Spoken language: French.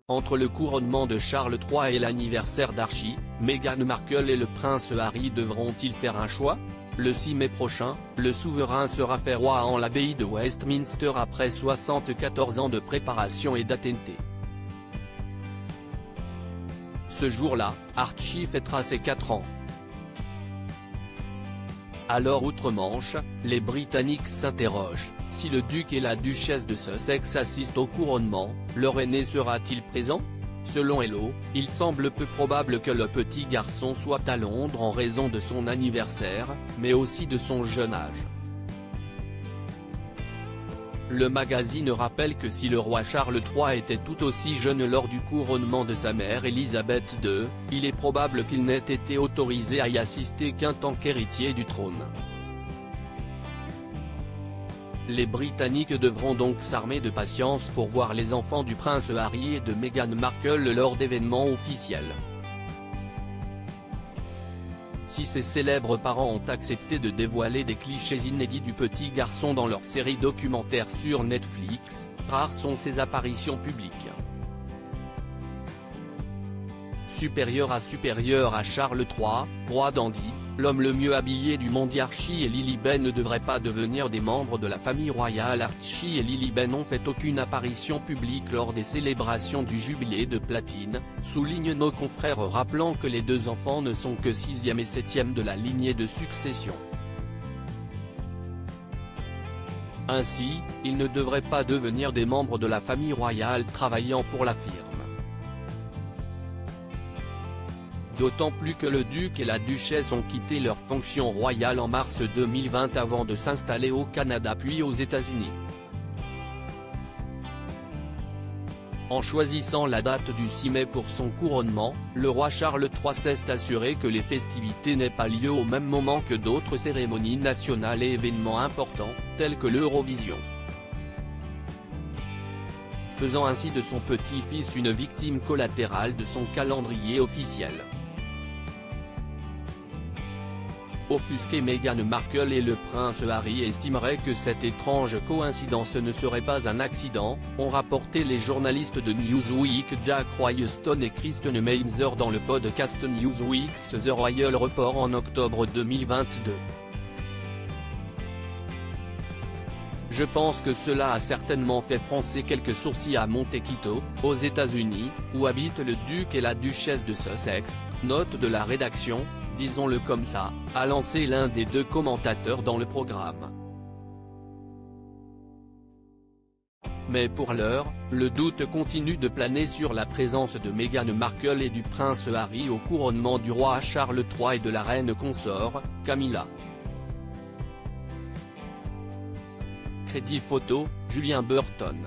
Entre le couronnement de Charles III et l'anniversaire d'Archie, Meghan Markle et le prince Harry devront-ils faire un choix? Le 6 mai prochain, le souverain sera fait roi en l'abbaye de Westminster après 74 ans de préparation et d'attente. Ce jour-là, Archie fêtera ses 4 ans. Alors outre-Manche, les Britanniques s'interrogent, si le duc et la duchesse de Sussex assistent au couronnement, leur aîné sera-t-il présent? Selon Hello, il semble peu probable que le petit garçon soit à Londres en raison de son anniversaire, mais aussi de son jeune âge. Le magazine rappelle que si le roi Charles III était tout aussi jeune lors du couronnement de sa mère Élisabeth II, il est probable qu'il n'ait été autorisé à y assister qu'en tant qu'héritier du trône. Les Britanniques devront donc s'armer de patience pour voir les enfants du prince Harry et de Meghan Markle lors d'événements officiels. Si ces célèbres parents ont accepté de dévoiler des clichés inédits du petit garçon dans leur série documentaire sur Netflix, rares sont ses apparitions publiques. Supérieur à Charles III, roi dandy, l'homme le mieux habillé du monde. Archie et Lilibet ne devraient pas devenir des membres de la famille royale. Archie et Lilibet n'ont fait aucune apparition publique lors des célébrations du jubilé de platine, soulignent nos confrères rappelant que les deux enfants ne sont que 6e et 7e de la lignée de succession. Ainsi, ils ne devraient pas devenir des membres de la famille royale travaillant pour la firme. D'autant plus que le duc et la duchesse ont quitté leurs fonctions royales en mars 2020 avant de s'installer au Canada puis aux États-Unis. En choisissant la date du 6 mai pour son couronnement, le roi Charles III s'est assuré que les festivités n'aient pas lieu au même moment que d'autres cérémonies nationales et événements importants, tels que l'Eurovision. Faisant ainsi de son petit-fils une victime collatérale de son calendrier officiel. Offusqué, Meghan Markle et le prince Harry estimeraient que cette étrange coïncidence ne serait pas un accident, ont rapporté les journalistes de Newsweek Jack Royston et Kristen Meinzer dans le podcast Newsweek's The Royal Report en octobre 2022. Je pense que cela a certainement fait froncer quelques sourcils à Montecito, aux États-Unis, où habitent le duc et la duchesse de Sussex, note de la rédaction, disons-le comme ça, a lancé l'un des deux commentateurs dans le programme. Mais pour l'heure, le doute continue de planer sur la présence de Meghan Markle et du prince Harry au couronnement du roi Charles III et de la reine consort, Camilla. Crédit photo, Julien Burton.